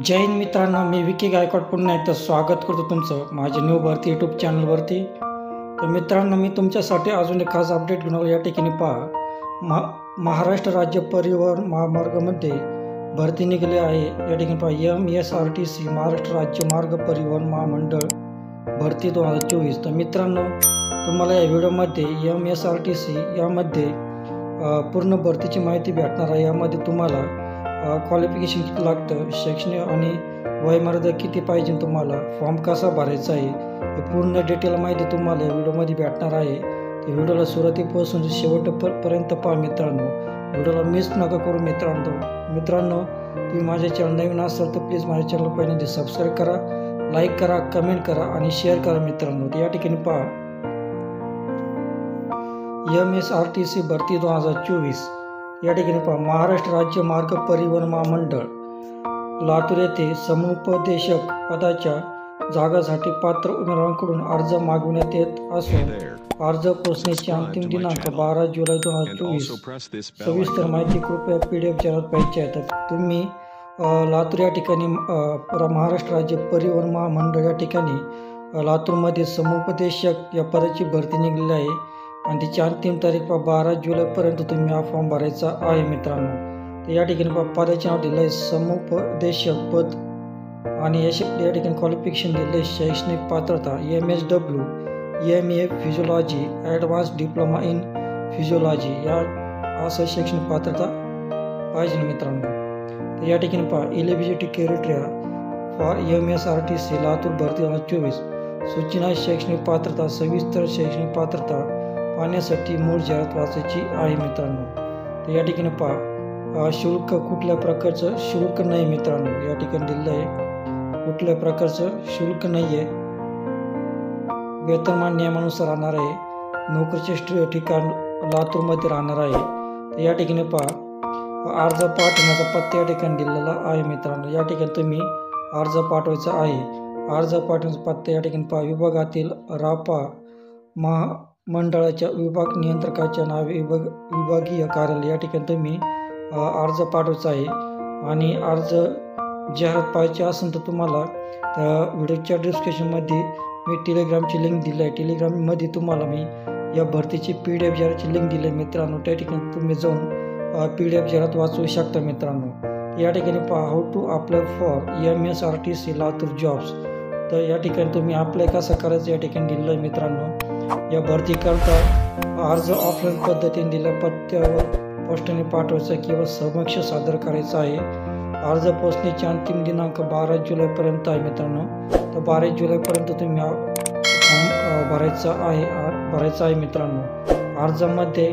जय हिंद मित्रांनो, मी विकी गायकवाड पुन्हा एकदा स्वागत करतो तुमचं माझ्या न्यू भरती यूट्यूब चॅनलवरती। तर मित्रांनो, मी तुमच्यासाठी अजून एक खास अपडेट घेऊन आलो। या ठिकाणी पहा, महाराष्ट्र राज्य परिवहन महामार्गामध्ये भरती निघाली आहे। या ठिकाणी पहा, MSRTC महाराष्ट्र राज्य मार्ग परिवहन महामंडळ भरती 2024। तर मित्रांनो, तुम्हाला या व्हिडिओमध्ये MSRTC यामध्ये पूर्ण भरतीची माहिती भेटणार आहे। यामध्ये तुम्हाला क्वालिफिकेशन किती लागतं, शैक्षणिक आणि वयोमर्यादा किती पाहिजे, तुम्हाला फॉर्म कसा भरायचा आहे, हे पूर्ण डिटेल माहिती तुम्हाला या व्हिडिओमध्ये भेटणार आहे। तर व्हिडिओला सुरुवातीपासून शेवटपर्यंत पहा मित्रांनो, व्हिडिओला मिस नका करू मित्रांनो तुम्ही माझ्या चॅनल नवीन असाल तर प्लीज माझ्या चॅनल पहिल्यांदा सबस्क्राईब करा, लाईक करा, कमेंट करा आणि शेअर करा मित्रांनो। तर या ठिकाणी पहा, MSRTC भरती 2024 या ठिकाणी पहा, महाराष्ट्र राज्य मार्ग परिवहन महामंडळ लातूर येथे समुपदेशक पदाच्या जागांसाठी पात्र उमेदवारांकडून अर्ज मागविण्यात येत असून अर्ज पोहोचण्याची अंतिम दिनांक 12 जुलै 2024। सविस्तर माहिती कृपया PDF चॅनल पाहिजे आहे। तर तुम्ही लातूर या ठिकाणी महाराष्ट्र राज्य परिवहन महामंडळ या ठिकाणी लातूरमध्ये समुपदेशक या पदाची भरती निघालेली आहे आणि त्याची अंतिम तारीख 12 जुलैपर्यंत तुम्ही हा फॉर्म भरायचा आहे मित्रांनो। तर या ठिकाणी पदाचे नाव दिलं आहे समुपदेशक पद आणि या ठिकाणी क्वालिफिकेशन दिलं आहे शैक्षणिक पात्रता MSW MA physiology advance diploma in physiology या असं शैक्षणिक पात्रता पाहिजे मित्रांनो। तर या ठिकाणी पहा, eligibility criteria for MSRTC Latur भरती 2024 सूचना शैक्षणिक पात्रता सविस्तर शैक्षणिक पात्रता पाहण्यासाठी मूळ जाहिरात वाचायची आहे मित्रांनो। तर या ठिकाणी पहा, शुल्क कुठल्या प्रकारचं शुल्क नाही मित्रांनो, या ठिकाणी दिलेलं आहे कुठल्या प्रकारचं शुल्क नाही आहे। वेतनमान नियमानुसार राहणार आहे, नोकरीचे ठिकाण लातूरमध्ये राहणार आहे। तर या ठिकाणी पहा, अर्ज पाठवण्याचा पत्ता या ठिकाणी दिलेला आहे मित्रांनो। या ठिकाणी तुम्ही अर्ज पाठवायचा आहे। अर्ज पाठवण्याचा पत्ता या ठिकाणी पहा, विभागातील रापा मंडळाच्या विभाग नियंत्रकाच्या नावे विभागीय कार्यालय या ठिकाणी तुम्ही अर्ज पाठवायचा आहे। आणि अर्ज जाहिरात पाहिजे असेल तर तुम्हाला व्हिडिओच्या डिस्क्रिप्शनमध्ये मी टेलिग्रामची लिंक दिली आहे। टेलिग्राममध्ये तुम्हाला मी या भरतीची PDF जाहिरातची लिंक दिली आहे मित्रांनो। त्या ठिकाणी तुम्ही जाऊन PDF जाहिरात वाचू शकता मित्रांनो। या ठिकाणी पहा, how to apply for MSRTC Latur jobs. तर या ठिकाणी तुम्ही अप्लाय कसं करायचं या ठिकाणी दिलं आहे मित्रांनो। या भरतीकरता अर्ज ऑफलाईन पद्धतीने दिल्या पत्त्यावर पोस्टाने पाठवायचा किंवा समक्ष सादर करायचा आहे। अर्ज पोहोचण्याची अंतिम दिनांक 12 जुलैपर्यंत आहे मित्रांनो। तर 12 जुलैपर्यंत तुम्ही फॉर्म भरायचा आहे मित्रांनो। अर्जामध्ये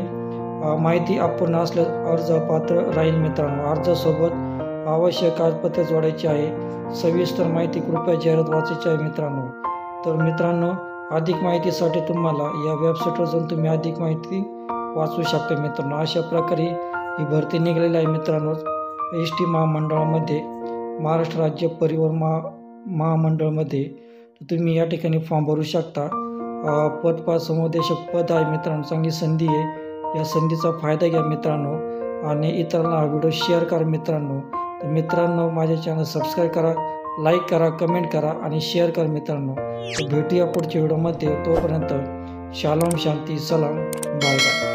माहिती अपूर्ण असल्यास अर्ज अपात्र राहील मित्रांनो। अर्जासोबत आवश्यक कागदपत्रे जोडायची आहे। सविस्तर माहिती कृपया जाहिरात वाचायची आहे मित्रांनो। तर मित्रांनो, अधिक माहितीसाठी तुम्हाला या वेबसाईटवर जाऊन तुम्ही अधिक माहिती वाचू शकता मित्रांनो। अशा प्रकारे ही भरती निघालेली आहे मित्रांनो। ST महामंडळामध्ये महाराष्ट्र राज्य परिवहन महामंडळामध्ये तुम्ही या ठिकाणी फॉर्म भरू शकता। पद समुपदेशक पद आहे मित्रांनो, चांगली संधी आहे। या संधीचा फायदा घ्या मित्रांनो आणि इतरांना हा व्हिडिओ शेअर करा मित्रांनो। तर मित्रांनो, माझे चॅनल सबस्क्राईब करा, लाईक करा, कमेंट करा आणि शेअर करा मित्रांनो। तर भेटूया पुढच्या व्हिडिओमध्ये, तोपर्यंत शालोम, शांती, सलाम, बाय बाय।